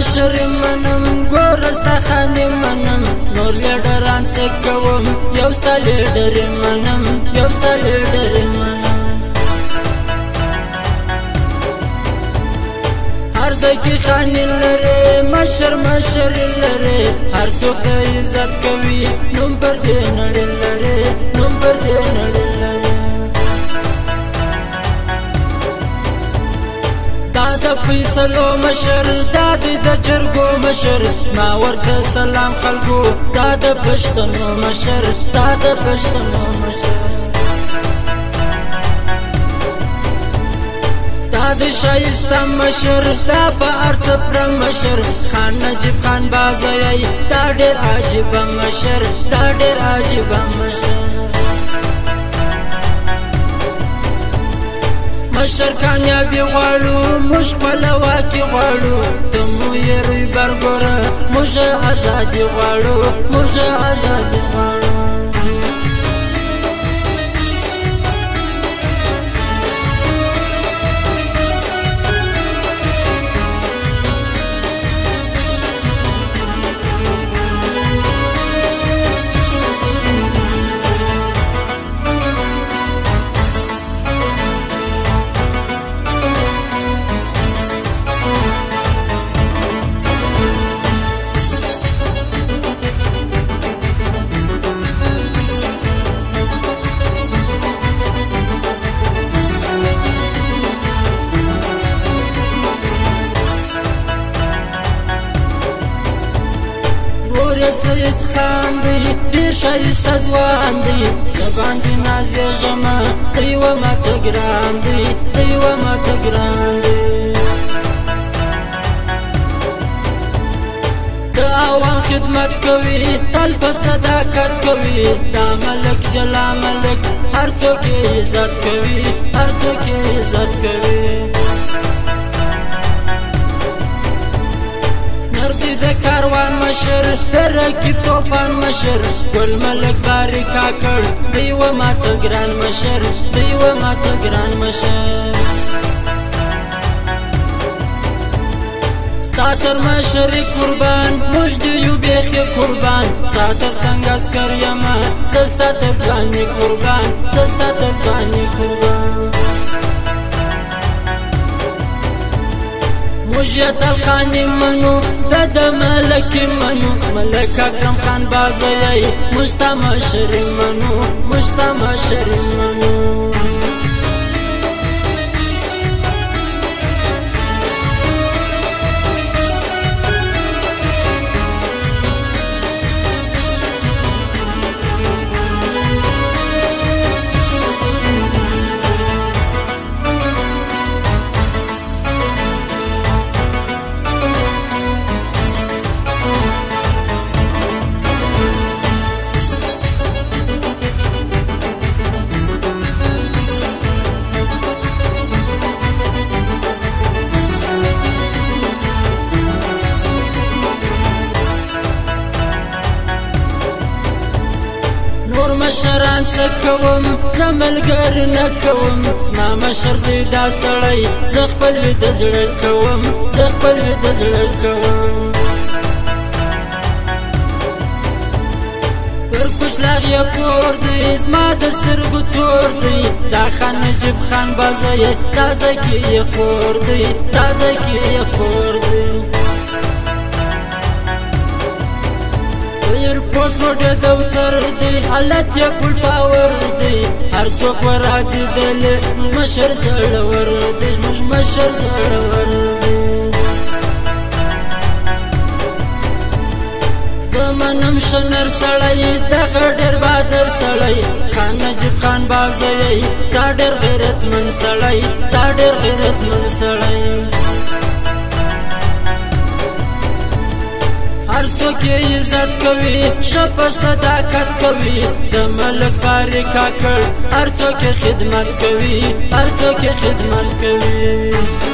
مشر منم ګورستا خان منم نور لیډران څه کوم یو ستا لیډر منم یو ستا لیډر منم هر دکی خان لره مشر مشر لره هر څوک عزت کوي نوم پر دې نړۍ لره نوم پر دې نړۍ لره دا فیصلو مشر دا د جرګو مشر زما ورته سلام خلکو دا د پښتنو مشر دا د پښتنو مشر دا د شایسته مشر دا په ارڅ پرنګ مشر خان نجیب خان بازای دا ډېر عجیب مشر دا ډېر عجیب مشر مشر کامیابی غواړو موږ خپل واکي غواړو ته مو یې روی برګوره موږ ازادي غواړو موږ ازادي غواړو سید خان دی ډیر شایسته ځوان دی زبان دی نازې ژمه دی و ماته ګران دی دی و ماته ګران دی د عوام خدمت کوي تل په صداقت کوي دا ملک جلا ملک هر څوک عزت کوي هر څوک عزت کوي د کاروان مشر د رکیب توپان مشر ګل ملک باری کاکړ دی و ماته ګران مشر دی و ماته ګران مشر ستا تر مشري قربان موږ د یو بیخي قربان ستا تر څنګه عسکر یمه زه ستا تر ځواني قربان زه ستا تر ځواني قربان مجھتل خانی منو دد ملکی منو ملک اکرم خان بازایی مجتا مشری منو مجتا مشری منو مشران څه کوم زه ملګری نه کوم زما مشر دی دا سړی زه خپل ویده زړه کوم زه خپل ویده زړه کوم پر کوچلاغ یې کور دی زما د سترګو تور دی دا خان نجیب خان بازای دا ځای کې یې کور دی دا ځای کې یې کور دی ایرپورټ دوتر دی حالت یې فل پاور دی هر څوک ورځي دل مشر زړور دی مشر زړور دی زمانم شنر سړی دغه ډېر بادر سړی خان نجیب خان بازای دا ډېر غیرتمن سړی دا ډېر غیرتمن سړی هر څوک عزت کوي شپ صداقت کوي د ملک باری کاکړ هر څوک خدمت کوي هر څوک خدمت کوي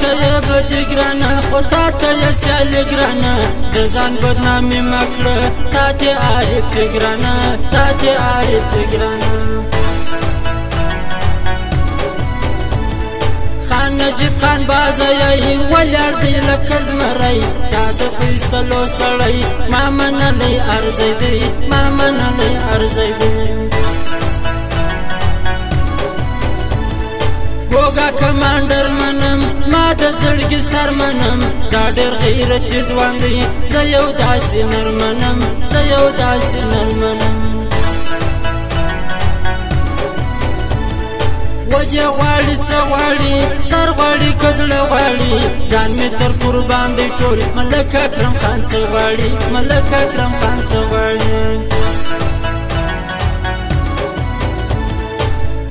تاته یې بدي ګرانه خو تاته یې سیالي ګرانه د ځان بدنامي مه کړه تاته عارفي ګرانه تاته عارفي ګرانه خان نجیب خان بازی ولاړ دی لکه زمری دا د فیصلو سړی ما منلی ارزی دی ما منلی ارزی دی ګوګا کمانډر منم زما د زړګي سر منم دا ډېر غیرتي ځوان دی زه یو داسې نر منم زه یو داسې نر منم وجه غواړي څه غواړي سر غواړي که زړه غواړي ځان مې تر قربان دی ټول ملک اکرم خان څه غواړي ملک اکرم خان څه غواړي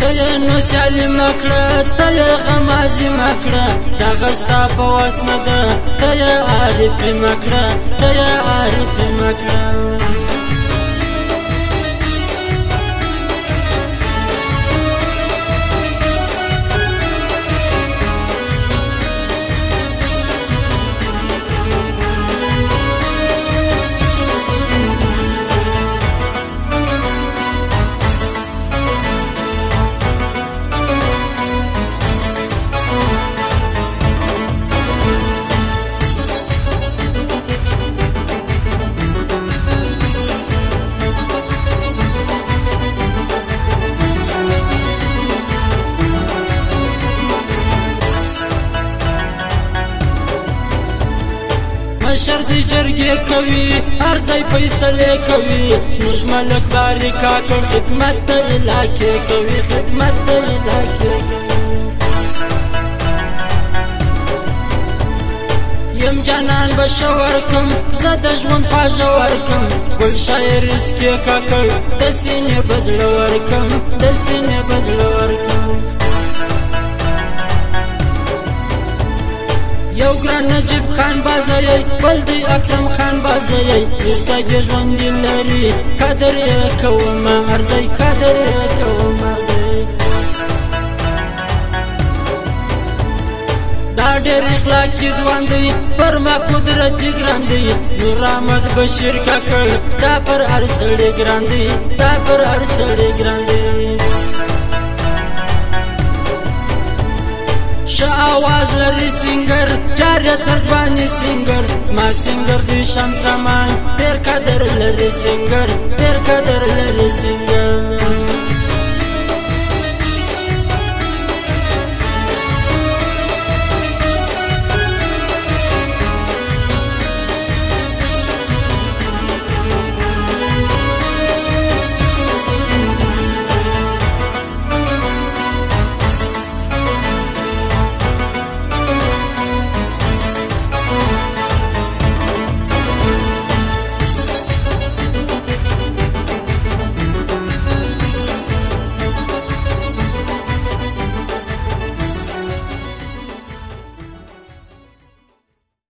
ته یې نو سیالي مه کړه ته یې غمازي مه کړه دغه ستا په وس نه ده ته یې عارفي مه کړه ته یې عارفي مه کړه مشر دی جرګې کوي هر ځای فیصلې کوي زموږ ملک باري کاکړ خدمت د علاقې کوي خدمت د علاقې کوي یم جانان به ښه ورکم زه د ژوند خواږه ورکم ګل شاعر اسکې کاکړ د سینې به زړه ورکم د سینې به زړه ورکم یو ګران نجیب خان بازی بل دی اکرم خان بازی اوږده ژوندي لري قدر یې کوم ارزی قدر یې کوم ارزی دا ډېر اخلاقي ځوان دی پر ما قدرتي ګران دی نور احمد بشیر کاکړ دا پر هر سړي ګران دی دا پر هر سړي ګران دی ښه آواز لري سینګر جاریه تر ځواني سینګر زما سینګر دی شمس رحمان ډېر قدر لري سینګر ډېر قدر لري سینګر